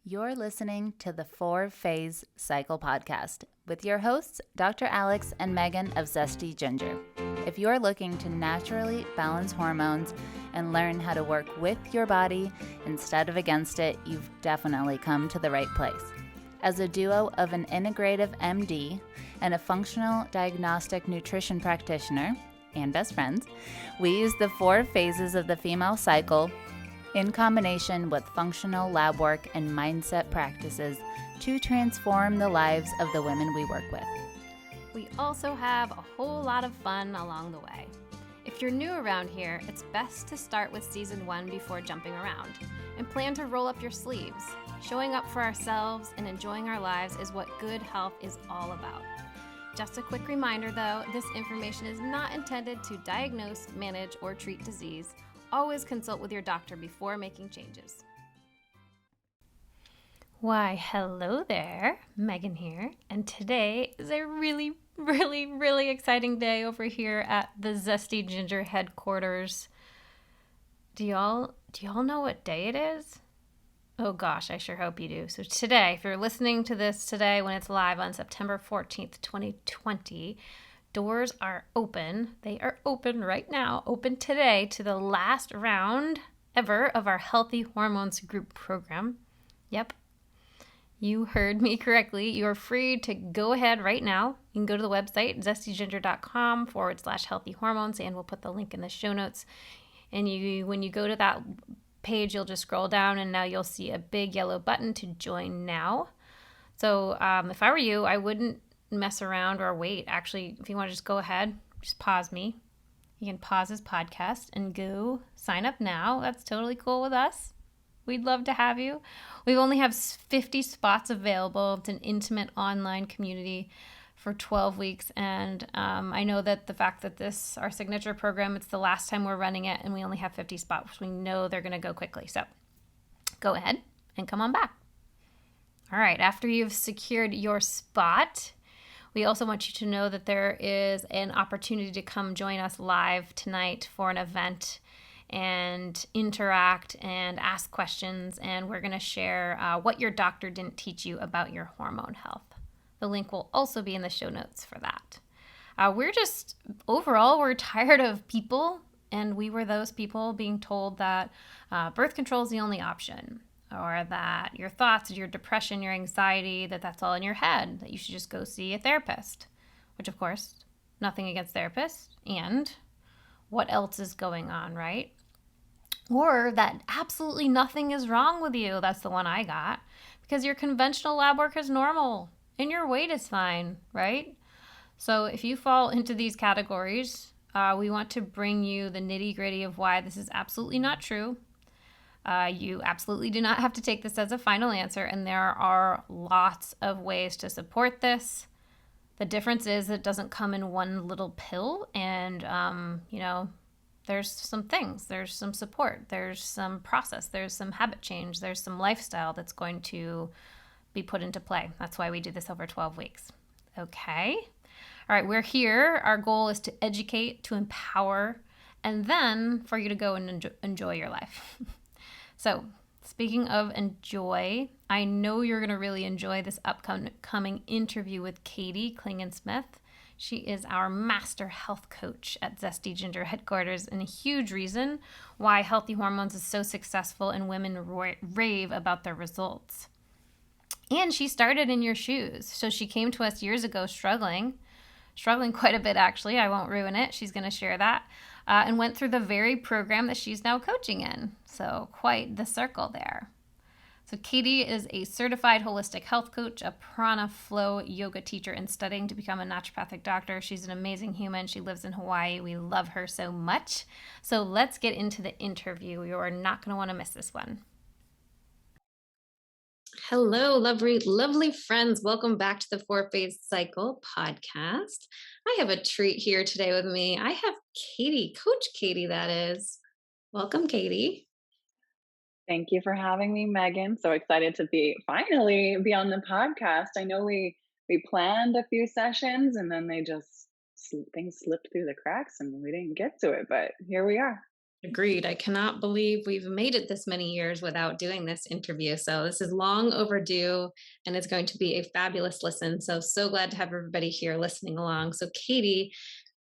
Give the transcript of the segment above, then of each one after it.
You're listening to the 4-Phase Cycle podcast with your hosts, Dr. Alex and Megan of ZESTY Ginger. If you're looking to naturally balance hormones and learn how to work with your body instead of against it, you've definitely come to the right place. As a duo of an integrative MD and a functional diagnostic nutrition practitioner and best friends, we use the 4 phases of the female cycle in combination with functional lab work and mindset practices to transform the lives of the women we work with. We also have a whole lot of fun along the way. If you're new around here, it's best to start with season 1 before jumping around and plan to roll up your sleeves. Showing up for ourselves and enjoying our lives is what good health is all about. Just a quick reminder though, this information is not intended to diagnose, manage, or treat disease. Always consult with your doctor before making changes. Why, hello there, Megan here, and today is a really exciting day over here at the ZESTY Ginger headquarters. Do y'all know what day it is? Oh gosh, I sure hope you do. So today, if you're listening to this today when it's live on September 14th, 2020, doors are open. They are open right now, open today to the last round ever of our Healthy Hormones group program. Yep, you heard me correctly. You're free to go ahead right now. You can go to the website, zestyginger.com/healthy hormones, and we'll put the link in the show notes. And when you go to that page, you'll just scroll down, and now you'll see a big yellow button to join now. So if I were you, I wouldn't mess around or wait. Actually, if you want to just go ahead, just pause me. You can pause this podcast and go sign up now. That's totally cool with us. We'd love to have you. We only have 50 spots available. It's an intimate online community for 12 weeks. And I know that the fact that this, our signature program, it's the last time we're running it and we only have 50 spots. We know they're going to go quickly. So go ahead and come on back. All right. After you've secured your spot, we also want you to know that there is an opportunity to come join us live tonight for an event and interact and ask questions. And we're going to share what your doctor didn't teach you about your hormone health. The link will also be in the show notes for that. We're tired of people, and we were those people being told that birth control is the only option, or that your thoughts, your depression, your anxiety, that's all in your head, that you should just go see a therapist, which of course, nothing against therapists, and what else is going on, right? Or that absolutely nothing is wrong with you. That's the one I got, because your conventional lab work is normal and your weight is fine, right? So if you fall into these categories, we want to bring you the nitty-gritty of why this is absolutely not true. You absolutely do not have to take this as a final answer, and there are lots of ways to support this. The difference is it doesn't come in one little pill, and, there's some things, there's some support, there's some process, there's some habit change, there's some lifestyle that's going to be put into play. That's why we do this over 12 weeks. Okay. All right, we're here. Our goal is to educate, to empower, and then for you to go and enjoy your life. So, speaking of enjoy, I know you're going to really enjoy this upcoming interview with Katie Klingensmith. She is our master health coach at ZESTY Ginger headquarters, and a huge reason why Healthy Hormones is so successful and women rave about their results. And she started in your shoes. So she came to us years ago struggling quite a bit, actually. I won't ruin it. She's going to share that. And went through the very program that she's now coaching in. So quite the circle there. So Katie is a certified holistic health coach, a Prana flow yoga teacher, and studying to become a naturopathic doctor. She's an amazing human. She lives in Hawaii. We love her so much. So let's get into the interview. You're not going to want to miss this one. Hello, lovely friends. Welcome back to the 4-Phase Cycle podcast. I have a treat here today with me. I have Katie, Coach Katie, that is. Welcome, Katie. Thank you for having me, Megan. So excited to finally be on the podcast. I know we planned a few sessions and then things slipped through the cracks and we didn't get to it, but here we are. Agreed. I cannot believe we've made it this many years without doing this interview. So this is long overdue and it's going to be a fabulous listen. So glad to have everybody here listening along. So Katie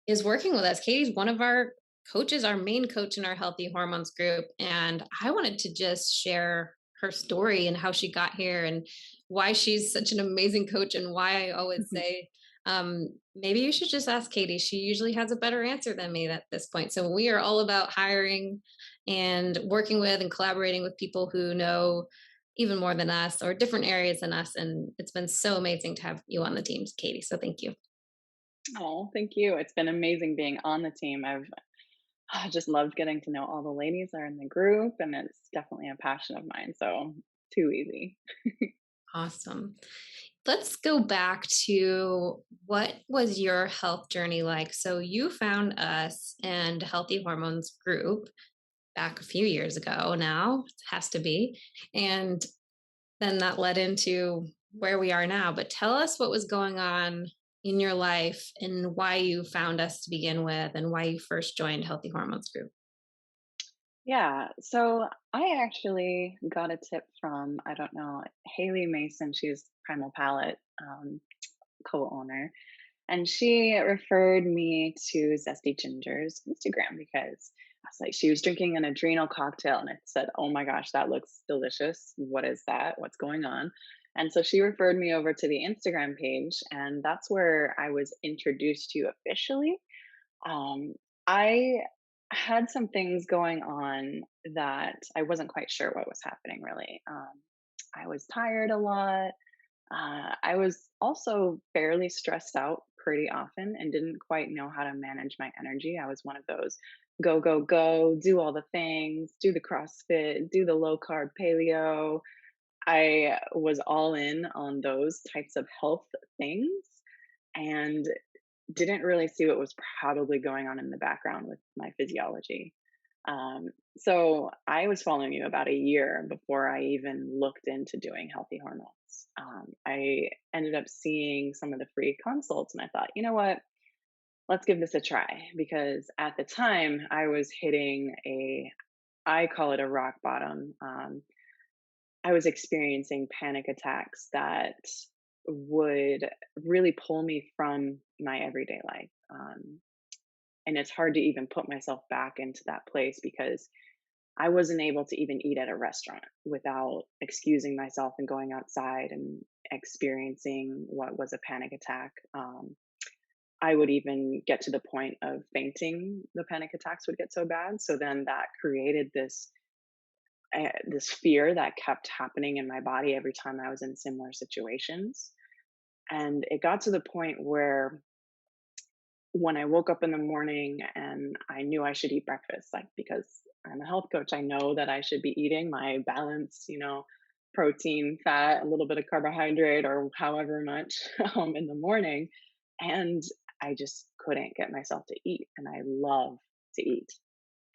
is working with us. Katie's one of our coaches, our main coach in our Healthy Hormones group. And I wanted to just share her story and how she got here and why she's such an amazing coach and why I always say, maybe you should just ask Katie. She usually has a better answer than me at this point. So we are all about hiring and working with and collaborating with people who know even more than us or different areas than us. And it's been so amazing to have you on the team, Katie. So thank you. Oh, thank you. It's been amazing being on the team. I just loved getting to know all the ladies that are in the group, and it's definitely a passion of mine. So, too easy. Awesome. Let's go back to what was your health journey like? So you found us and Healthy Hormones group back a few years ago now, it has to be. And then that led into where we are now. But tell us what was going on in your life and why you found us to begin with and why you first joined Healthy Hormones group. Yeah. So, I actually got a tip from, I don't know, Haley Mason. She's Primal Palette co owner. And she referred me to Zesty Ginger's Instagram because I was like, she was drinking an adrenal cocktail and it said, "Oh my gosh, that looks delicious. What is that? What's going on?" And so she referred me over to the Instagram page, and that's where I was introduced to you officially. Um, I had some things going on that I wasn't quite sure what was happening really. I was tired a lot. I was also fairly stressed out pretty often and didn't quite know how to manage my energy. I was one of those go, go, go, do all the things, do the CrossFit, do the low carb paleo. I was all in on those types of health things and didn't really see what was probably going on in the background with my physiology. Um, so I was following you about a year before I even looked into doing healthy hormones. I ended up seeing some of the free consults, and I thought, you know what? Let's give this a try because at the time I was hitting I call it a rock bottom. I was experiencing panic attacks that would really pull me from my everyday life. And it's hard to even put myself back into that place because I wasn't able to even eat at a restaurant without excusing myself and going outside and experiencing what was a panic attack. I would even get to the point of fainting. The panic attacks would get so bad. So then that created this fear that kept happening in my body every time I was in similar situations. And it got to the point where when I woke up in the morning and I knew I should eat breakfast, like because I'm a health coach, I know that I should be eating my balance, protein, fat, a little bit of carbohydrate, or however much in the morning. And I just couldn't get myself to eat. And I love to eat.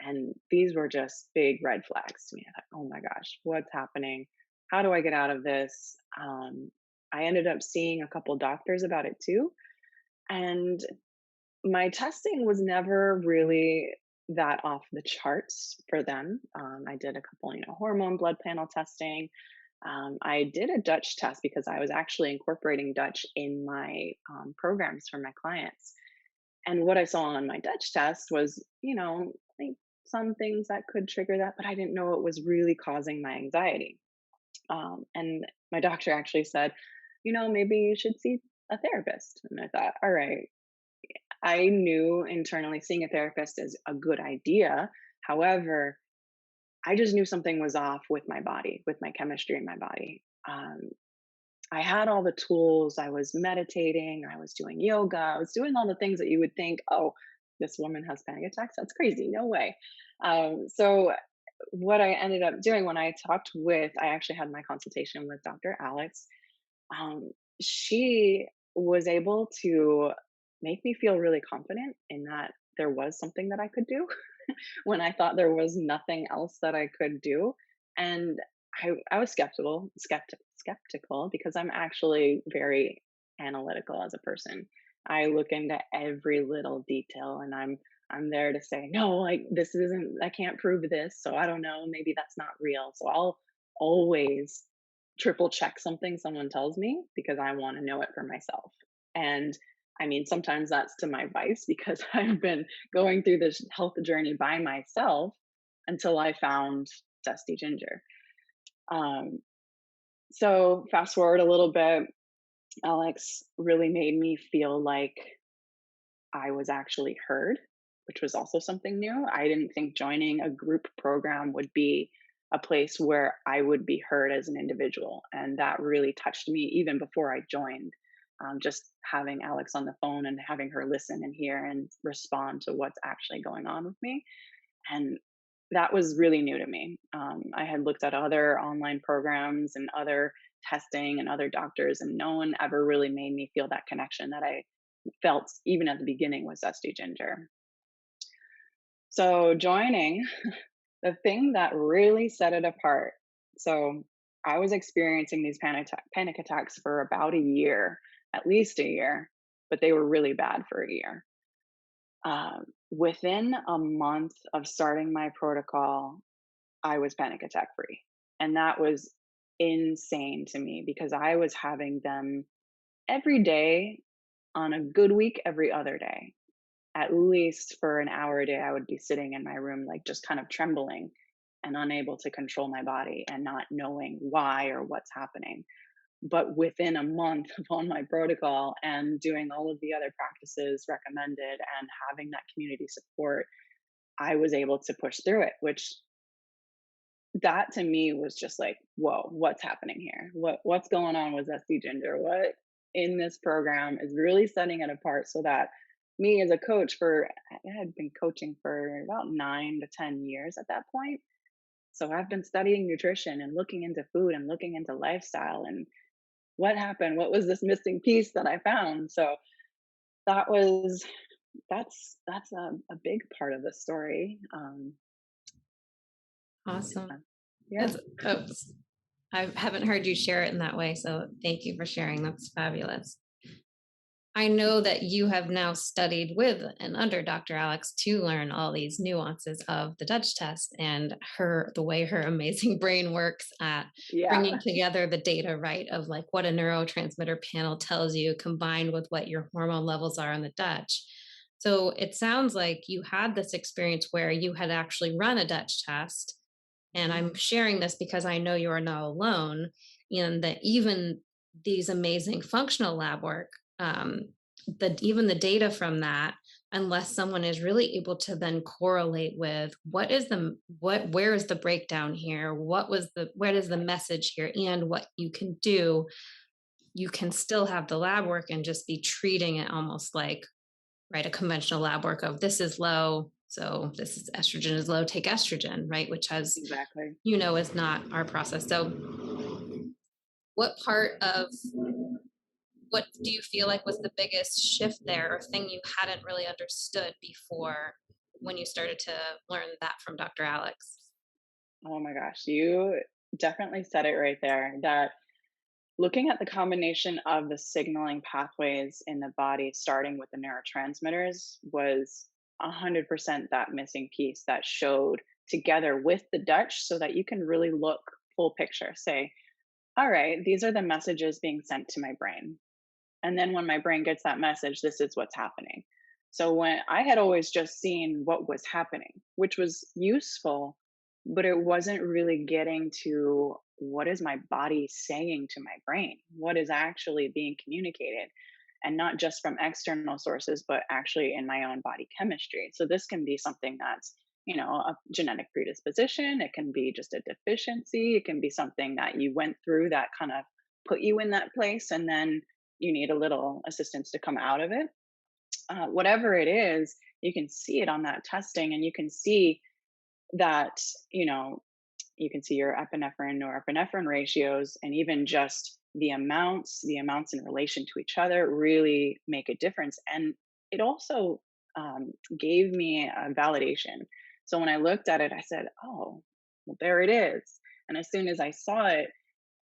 And these were just big red flags to me. I thought, oh my gosh, what's happening? How do I get out of this? I ended up seeing a couple doctors about it too. And my testing was never really that off the charts for them. I did a couple, hormone blood panel testing. I did a Dutch test because I was actually incorporating Dutch in my programs for my clients. And what I saw on my Dutch test was, like some things that could trigger that, but I didn't know it was really causing my anxiety. And my doctor actually said, maybe you should see a therapist. And I thought, all right, I knew internally seeing a therapist is a good idea. However, I just knew something was off with my body, with my chemistry in my body. I had all the tools. I was meditating. I was doing yoga. I was doing all the things that you would think, oh, this woman has panic attacks. That's crazy. No way. So, what I ended up doing when I actually had my consultation with Dr. Alex. Um, she was able to make me feel really confident in that there was something that I could do when I thought there was nothing else that I could do. And I was skeptical because I'm actually very analytical as a person. I look into every little detail and I'm I'm there to say, no, like this isn't, I can't prove this. So I don't know. Maybe that's not real. So I'll always triple check something someone tells me because I want to know it for myself. And I mean, sometimes that's to my vice because I've been going through this health journey by myself until I found Zesty Ginger. Um, so fast forward a little bit, Alex really made me feel like I was actually heard, which was also something new. I didn't think joining a group program would be a place where I would be heard as an individual. And that really touched me even before I joined. Just having Alex on the phone and having her listen and hear and respond to what's actually going on with me. And that was really new to me. I had looked at other online programs and other testing and other doctors, and no one ever really made me feel that connection that I felt even at the beginning with Zesty Ginger. So joining, the thing that really set it apart. So I was experiencing these panic attacks for about a year, at least a year, but they were really bad for a year. Within a month of starting my protocol, I was panic attack free. And that was insane to me because I was having them every day, on a good week, every other day. At least for an hour a day, I would be sitting in my room, like just kind of trembling and unable to control my body and not knowing why or what's happening. But within a month of on my protocol and doing all of the other practices recommended and having that community support, I was able to push through it, which that to me was just like, whoa, what's happening here? What's going on with Zesty Ginger? What in this program is really setting it apart so that me as a coach I had been coaching for about 9 to 10 years at that point. So I've been studying nutrition and looking into food and looking into lifestyle and what happened? What was this missing piece that I found? So that was that's a big part of the story. Awesome. Yeah. That's, oops. I haven't heard you share it in that way, so thank you for sharing. That's fabulous. I know that you have now studied with and under Dr. Alex to learn all these nuances of the Dutch test and the way her amazing brain works at Yeah. bringing together the data, right, of like what a neurotransmitter panel tells you combined with what your hormone levels are in the Dutch. So it sounds like you had this experience where you had actually run a Dutch test. And I'm sharing this because I know you are not alone in that even these amazing functional lab work, even the data from that, unless someone is really able to then correlate with where is the breakdown here, what is the message here, and what you can do, you can still have the lab work and just be treating it almost like, right, a conventional lab work of this is low, so this is estrogen is low, take estrogen, right, which has, Exactly. is not our process. So what part of what do you feel like was the biggest shift there or thing you hadn't really understood before when you started to learn that from Dr. Alex? Oh my gosh, you definitely said it right there. That looking at the combination of the signaling pathways in the body, starting with the neurotransmitters, was 100% that missing piece that showed together with the Dutch so that you can really look full picture. Say, all right, these are the messages being sent to my brain. And then when my brain gets that message, this is what's happening. So when I had always just seen what was happening, which was useful, but it wasn't really getting to what is my body saying to my brain? What is actually being communicated? And not just from external sources, but actually in my own body chemistry. So this can be something that's, a genetic predisposition. It can be just a deficiency. It can be something that you went through that kind of put you in that place. And then you need a little assistance to come out of it. Whatever it is, you can see it on that testing, and you can see that, you can see your epinephrine or epinephrine ratios, and even just the amounts in relation to each other really make a difference. And it also gave me a validation. So when I looked at it, I said, oh, well, there it is. And as soon as I saw it,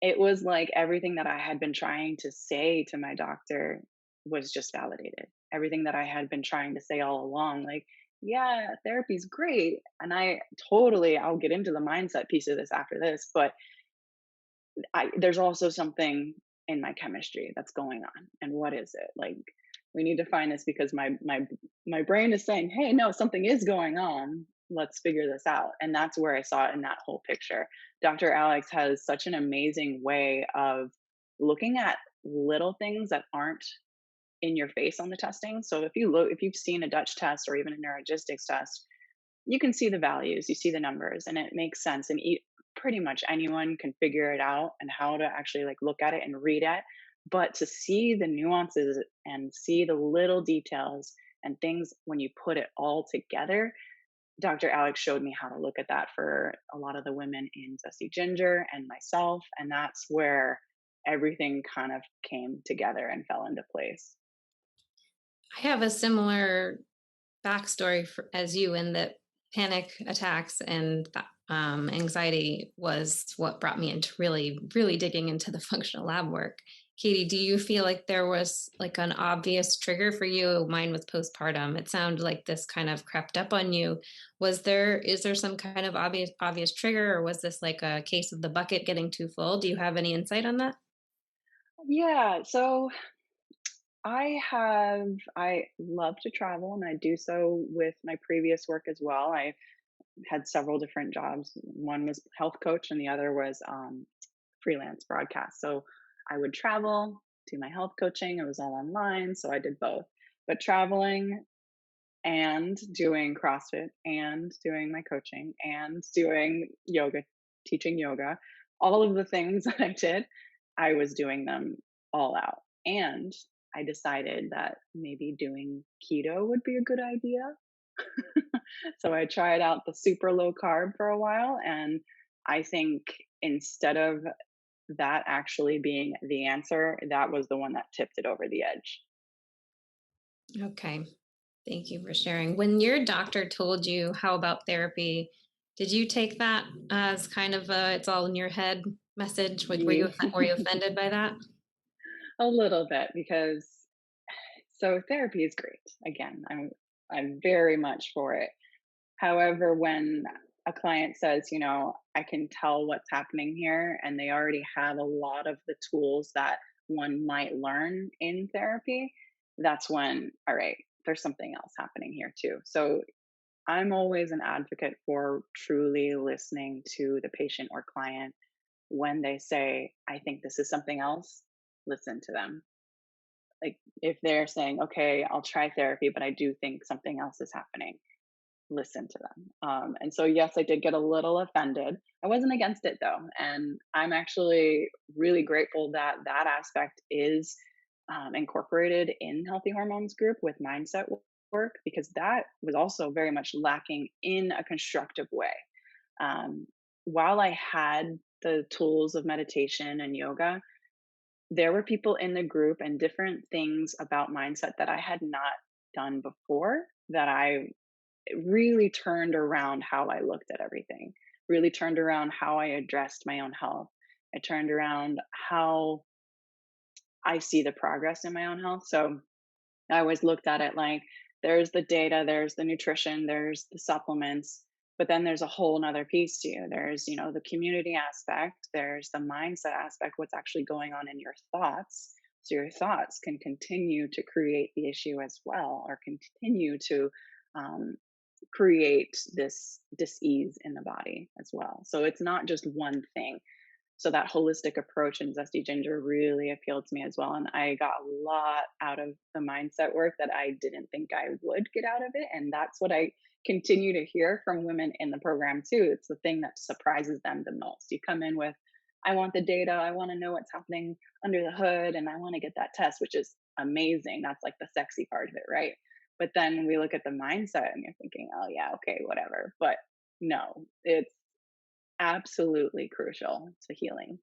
it was like everything that I had been trying to say to my doctor was just validated. Everything that I had been trying to say all along, like, yeah, therapy's great. And I'll get into the mindset piece of this after this, but there's also something in my chemistry that's going on. And what is it? Like, we need to find this because my brain is saying, hey, no, something is going on. Let's figure this out. And that's where I saw it in that whole picture. Dr. Alex has such an amazing way of looking at little things that aren't in your face on the testing. So if you've seen a Dutch test or even a neurogistics test, you can see the values, you see the numbers, and it makes sense. And pretty much anyone can figure it out and how to actually like look at it and read it. But to see the nuances and see the little details and things when you put it all together, Dr. Alex showed me how to look at that for a lot of the women in Zesty Ginger and myself. And that's where everything kind of came together and fell into place. I have a similar backstory as you in that panic attacks and anxiety was what brought me into really, really digging into the functional lab work. Katie, do you feel like there was like an obvious trigger for you? Mine was postpartum. It sounded like this kind of crept up on you. Is there some kind of obvious trigger, or was this like a case of the bucket getting too full? Do you have any insight on that? Yeah, so I love to travel and I do so with my previous work as well. I had several different jobs. One was health coach and the other was freelance broadcast. So I would travel, do my health coaching. It was all online, so I did both. But traveling and doing CrossFit and doing my coaching and doing yoga, teaching yoga, all of the things that I did, I was doing them all out. And I decided that maybe doing keto would be a good idea. So I tried out the super low carb for a while. And I think instead of that actually being the answer, that was the one that tipped it over the edge. Okay. Thank you for sharing. When your doctor told you how about therapy, did you take that as kind of a "it's all in your head" message? Were you offended by that? A little bit because so therapy is great. Again, I'm very much for it. However, when a client says, I can tell what's happening here, and they already have a lot of the tools that one might learn in therapy, that's when, all right, there's something else happening here too. So I'm always an advocate for truly listening to the patient or client when they say, I think this is something else, listen to them. Like if they're saying, okay, I'll try therapy, but I do think something else is happening, listen to them. And so, yes, I did get a little offended. I wasn't against it though. And I'm actually really grateful that that aspect is incorporated in Healthy Hormones group with mindset work, because that was also very much lacking in a constructive way. Um, while I had the tools of meditation and yoga, there were people in the group and different things about mindset that I had not done before that I it really turned around how I looked at everything, really turned around how I addressed my own health. It turned around how I see the progress in my own health. So I always looked at it like there's the data, there's the nutrition, there's the supplements, but then there's a whole nother piece to you. There's, the community aspect, there's the mindset aspect, what's actually going on in your thoughts. So your thoughts can continue to create the issue as well, or continue to um, create this dis-ease in the body as well. So it's not just one thing. So that holistic approach in Zesty Ginger really appealed to me as well. And I got a lot out of the mindset work that I didn't think I would get out of it. And that's what I continue to hear from women in the program too. It's the thing that surprises them the most. You come in with, I want the data, I want to know what's happening under the hood, and I want to get that test, which is amazing. That's like the sexy part of it, right? But then we look at the mindset and you're thinking, oh yeah, okay, whatever. But no, it's absolutely crucial to healing.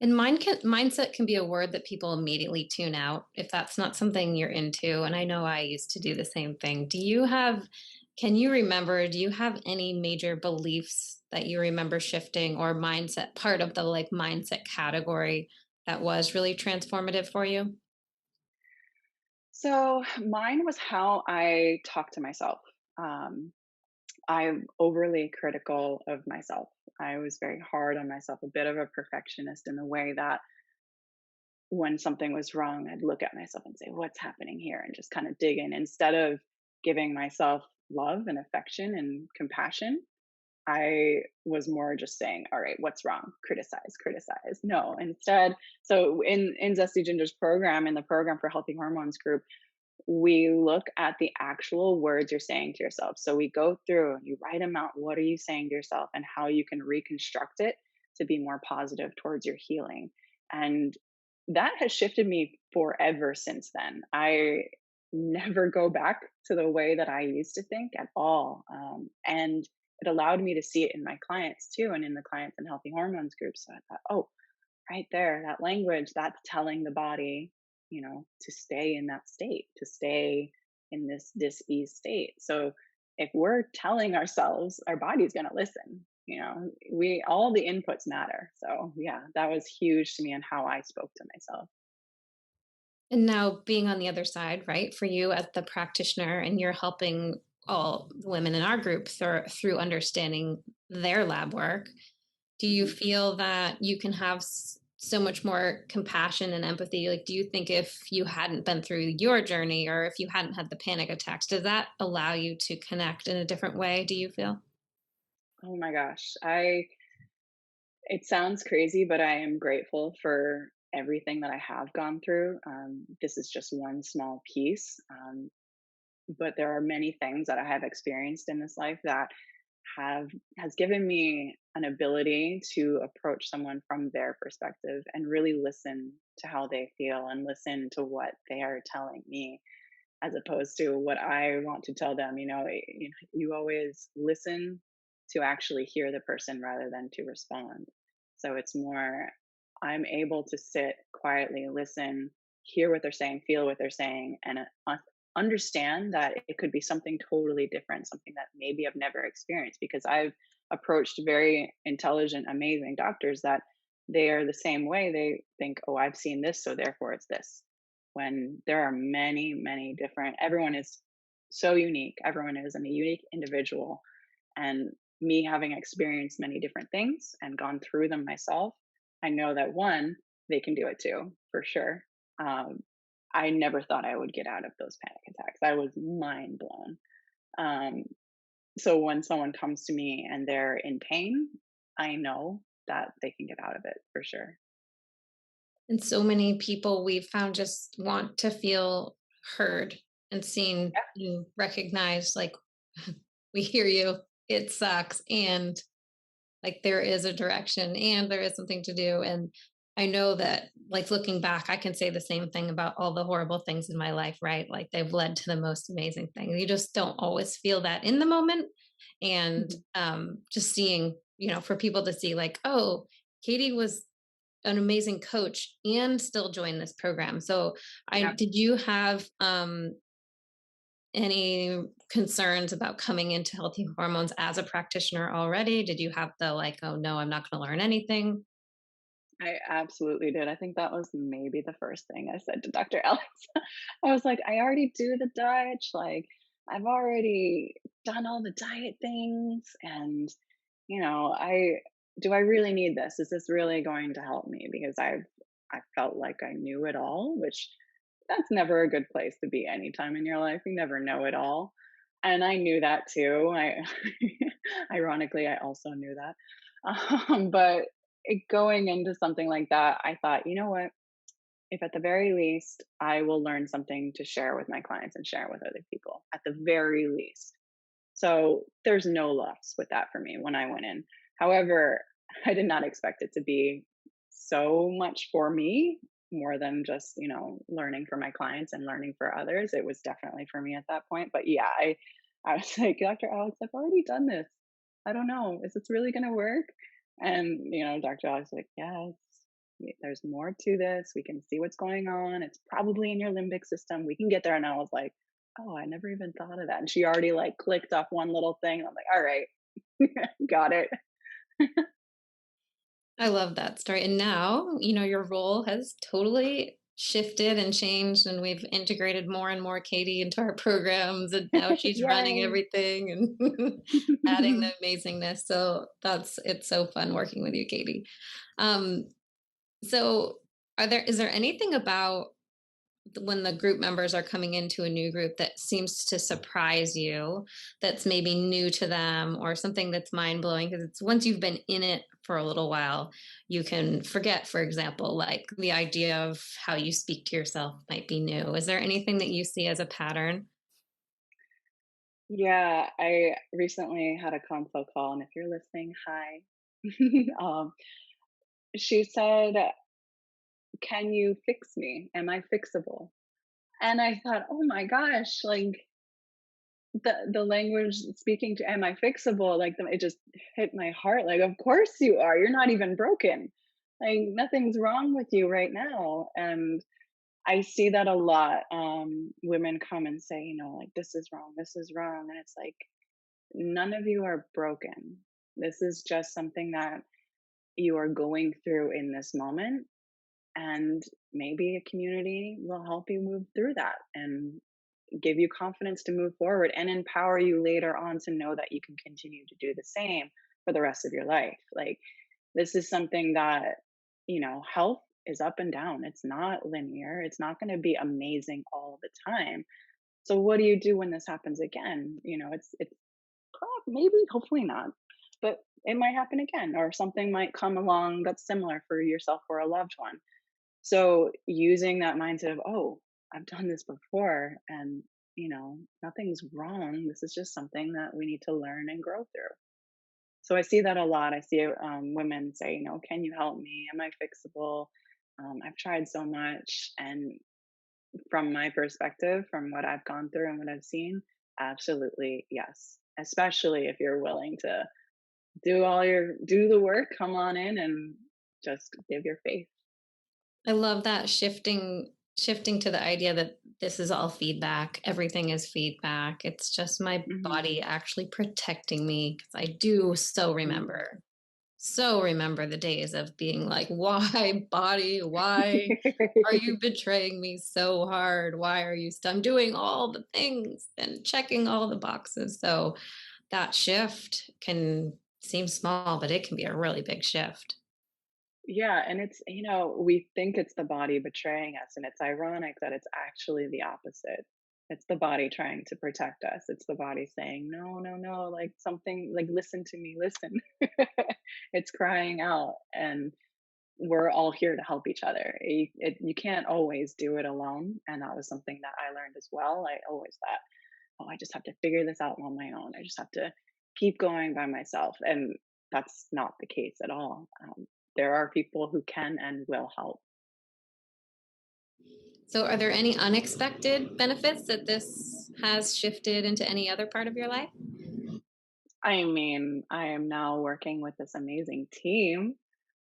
And mindset can be a word that people immediately tune out if that's not something you're into. And I know I used to do the same thing. Can you remember, do you have any major beliefs that you remember shifting, or mindset, part of the like mindset category that was really transformative for you? So mine was how I talk to myself. I'm overly critical of myself. I was very hard on myself, a bit of a perfectionist in the way that when something was wrong, I'd look at myself and say, what's happening here? And just kind of dig in instead of giving myself love and affection and compassion. I was more just saying, all right, what's wrong? Criticize, criticize. No, instead, so in Zesty Ginger's program, in the program for Healthy Hormones group, we look at the actual words you're saying to yourself. So we go through, you write them out. What are you saying to yourself and how you can reconstruct it to be more positive towards your healing. And that has shifted me forever since then. I never go back to the way that I used to think at all. And it allowed me to see it in my clients too, and in the clients and Healthy Hormones groups. So I thought, oh, right there, that language, that's telling the body, to stay in that state, to stay in this dis-ease state. So if we're telling ourselves, our body's going to listen. We all the inputs matter. So yeah, that was huge to me and how I spoke to myself. And now being on the other side, right, for you as the practitioner, and you're helping all the women in our group through understanding their lab work, do you Mhm. feel that you can have so much more compassion and empathy? Like, do you think if you hadn't been through your journey, or if you hadn't had the panic attacks, does that allow you to connect in a different way, do you feel? Oh my gosh, I it sounds crazy, but I am grateful for everything that I have gone through. This is just one small piece, but there are many things that I have experienced in this life that have has given me an ability to approach someone from their perspective and really listen to how they feel and listen to what they are telling me as opposed to what I want to tell them. You always listen to actually hear the person rather than to respond. So it's more, I'm able to sit quietly, listen, hear what they're saying, feel what they're saying, and understand that it could be something totally different, something that maybe I've never experienced because I've approached very intelligent, amazing doctors that they are the same way. They think, oh, I've seen this, so therefore it's this, when there are many, many different, everyone is so unique. Everyone is a unique individual. And me having experienced many different things and gone through them myself, I know that one, they can do it too, for sure. Um, I never thought I would get out of those panic attacks. I was mind blown. Um, so when someone comes to me and they're in pain, I know that they can get out of it for sure. And so many people we've found just want to feel heard and seen and recognized, like, we hear you, it sucks, and like there is a direction and there is something to do. And I know that, like, looking back, I can say the same thing about all the horrible things in my life, right? Like, they've led to the most amazing thing. You just don't always feel that in the moment. And Mhm. just seeing, for people to see, like, oh, Katie was an amazing coach and still join this program. So I Yeah. did you have any concerns about coming into healthy hormones as a practitioner already? Did you have the, like, oh no, I'm not going to learn anything? I absolutely did. I think that was maybe the first thing I said to Dr. Alex. I was like, I already do the diet. Like, I've already done all the diet things. And, I do I really need this? Is this really going to help me? Because I felt like I knew it all, which that's never a good place to be anytime in your life. You never know it all. And I knew that too. I ironically I also knew that. But going into something like that, I thought, you know what? If at the very least I will learn something to share with my clients and share with other people, at the very least. So there's no loss with that for me when I went in. However, I did not expect it to be so much for me, more than just, learning for my clients and learning for others. It was definitely for me at that point. But yeah, I was like, Dr. Alex, I've already done this. I don't know. Is this really going to work? And, Dr. Alex was like, yes, there's more to this. We can see what's going on. It's probably in your limbic system. We can get there. And I was like, oh, I never even thought of that. And she already like clicked off one little thing. I'm like, all right, got it. I love that story. And now, your role has totally shifted and changed, and we've integrated more and more Katie into our programs, and now she's running Yay. everything and adding the amazingness. So it's so fun working with you, Katie. Um, so is there anything about when the group members are coming into a new group that seems to surprise you, that's maybe new to them, or something that's mind blowing? Because it's once you've been in it for a little while, you can forget, for example, like the idea of how you speak to yourself might be new. Is there anything that you see as a pattern? Yeah, I recently had a consult call, and if you're listening, hi. um, she said, "Can you fix me? Am I fixable?" And I thought, "Oh my gosh!" Like the language speaking to "Am I fixable?" Like it just hit my heart. Like, of course you are. You're not even broken. Like nothing's wrong with you right now. And I see that a lot. Women come and say, like this is wrong, and it's like none of you are broken. This is just something that you are going through in this moment. And maybe a community will help you move through that and give you confidence to move forward and empower you later on to know that you can continue to do the same for the rest of your life. Like, this is something that, health is up and down. It's not linear. It's not going to be amazing all the time. So what do you do when this happens again? It's maybe, hopefully not, but it might happen again, or something might come along that's similar for yourself or a loved one. So using that mindset of, oh, I've done this before, and nothing's wrong. This is just something that we need to learn and grow through. So I see that a lot. I see women say, can you help me? Am I fixable? I've tried so much. And from my perspective, from what I've gone through and what I've seen, absolutely yes. Especially if you're willing to do the work, come on in and just give your faith. I love that shifting to the idea that this is all feedback. Everything is feedback. It's just my Hmm. body actually protecting me, because I do so remember the days of being like, why, body, why are you betraying me so hard? Why are you I'm doing all the things and checking all the boxes. So that shift can seem small, but it can be a really big shift. Yeah, and it's, we think it's the body betraying us, and it's ironic that it's actually the opposite. It's the body trying to protect us. It's the body saying, no, no, no, like something, like, listen to me, listen. It's crying out, and we're all here to help each other. You can't always do it alone. And that was something that I learned as well. I always thought, oh, I just have to figure this out on my own. I just have to keep going by myself. And that's not the case at all. There are people who can and will help. So, are there any unexpected benefits that this has shifted into any other part of your life? I mean, I am now working with this amazing team.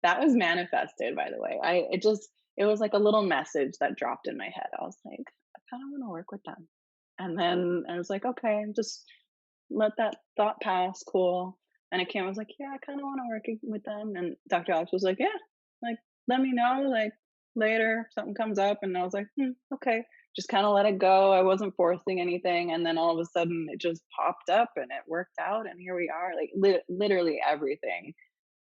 That was manifested, by the way. It was like a little message that dropped in my head. I was like, I kind of want to work with them. And then I was like, okay, just let that thought pass, cool. And I came, I was like, yeah, I kind of want to work with them. And Dr. Alex was like, yeah, like, let me know, like, later if something comes up. And I was like, okay, just kind of let it go. I wasn't forcing anything. And then all of a sudden it just popped up and it worked out. And here we are. Like, literally everything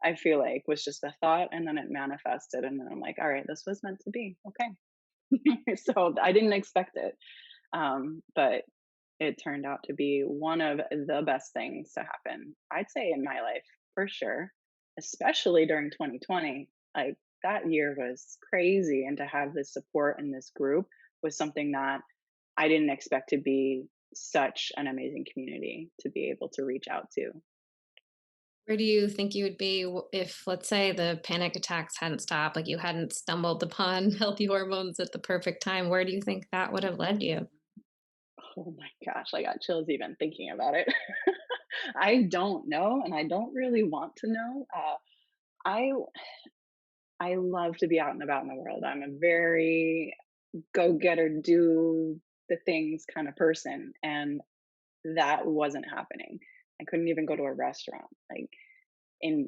I feel like was just a thought, and then it manifested. And then I'm like, all right, this was meant to be. Okay. So I didn't expect it. But it turned out to be one of the best things to happen, I'd say, in my life, for sure, especially during 2020. Like, that year was crazy. And to have this support in this group was something that I didn't expect to be such an amazing community to be able to reach out to. Where do you think you would be if, let's say, the panic attacks hadn't stopped, like you hadn't stumbled upon healthy hormones at the perfect time? Where do you think that would have led you? Oh my gosh, I got chills even thinking about it. I don't know, and I don't really want to know. I I love to be out and about in the world. I'm a very go getter, do the things kind of person, and that wasn't happening. I couldn't even go to a restaurant. Like,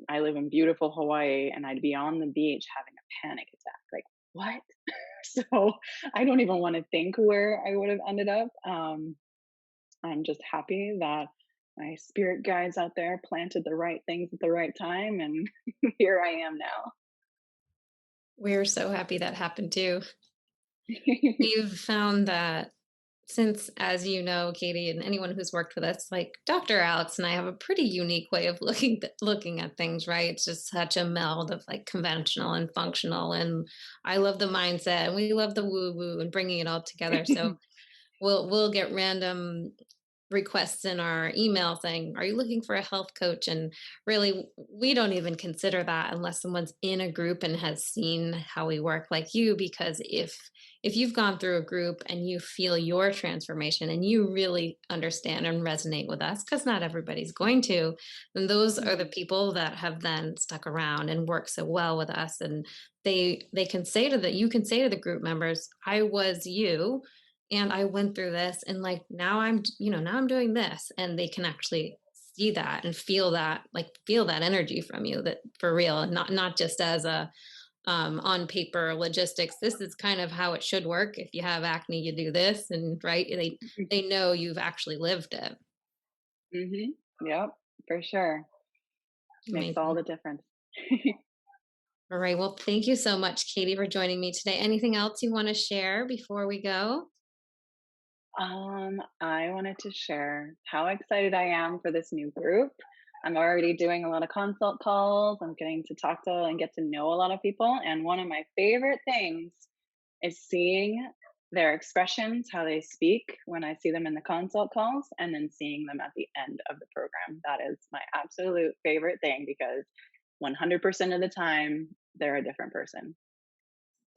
I live in beautiful Hawaii, and I'd be on the beach having a panic attack. Like, what? So I don't even want to think where I would have ended up. I'm just happy that my spirit guides out there planted the right things at the right time, and here I am now. We're so happy that happened too. We've found that since, as you know, Katie, and anyone who's worked with us, like Dr. Alex and I have a pretty unique way of looking at things, right? It's just such a meld of like conventional and functional, and I love the mindset, and we love the woo woo and bringing it all together. So we'll get random requests in our email saying, "Are you looking for a health coach?" And really, we don't even consider that unless someone's in a group and has seen how we work, like you. Because if you've gone through a group and you feel your transformation and you really understand and resonate with us, because not everybody's going to, then those are the Mhm. people that have then stuck around and worked so well with us. And they can say to the you can say to the group members, "I was you, and I went through this, and like now now I'm doing this," and they can actually see that and feel that energy from you, that for real, and not just as a on paper logistics. This is kind of how it should work. If you have acne, you do this, and right, they know you've actually lived it. Mhm. Yep, for sure. Makes all Amazing. the difference. All right, well, thank you so much, Katie, for joining me today. Anything else you want to share before we go? I wanted to share how excited I am for this new group. I'm already doing a lot of consult calls. I'm getting to talk to and get to know a lot of people. And one of my favorite things is seeing their expressions, how they speak when I see them in the consult calls, and then seeing them at the end of the program. That is my absolute favorite thing because 100% of the time, they're a different person.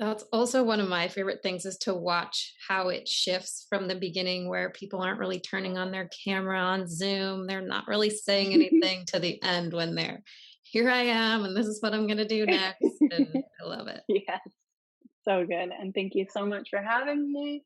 That's also one of my favorite things, is to watch how it shifts from the beginning, where people aren't really turning on their camera on Zoom. They're not really saying anything, to the end when they're, "Here I am, and this is what I'm going to do next." And I love it. Yes, so good. And thank you so much for having me.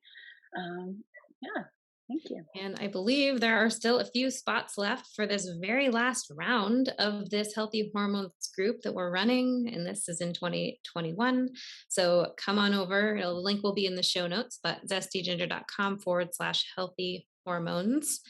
Um, yeah, thank you. And I believe there are still a few spots left for this very last round of this Healthy Hormones group that we're running. And this is in 2021. So come on over. The link will be in the show notes, but zestyginger.com/healthy hormones.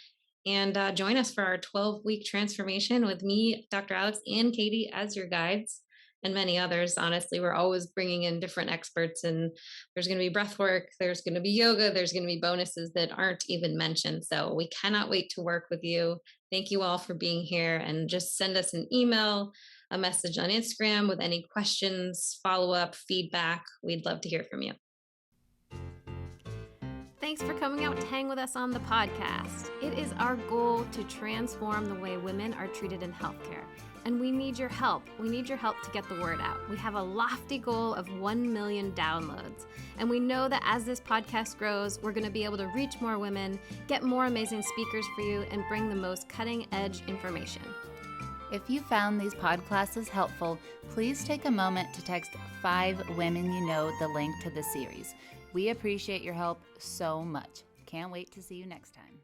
And join us for our 12-week transformation with me, Dr. Alex, and Katie as your guides, and many others. Honestly, we're always bringing in different experts, and there's going to be breath work, there's going to be yoga, there's going to be bonuses that aren't even mentioned. So we cannot wait to work with you. Thank you all for being here, and just send us an email, a message on Instagram with any questions, follow up, feedback. We'd love to hear from you. Thanks for coming out to hang with us on the podcast. It is our goal to transform the way women are treated in healthcare, and we need your help. We need your help to get the word out. We have a lofty goal of 1 million downloads, and we know that as this podcast grows, we're going to be able to reach more women, get more amazing speakers for you, and bring the most cutting-edge information. If you found these podclasses helpful, please take a moment to text 5 women you know the link to the series. We appreciate your help so much. Can't wait to see you next time.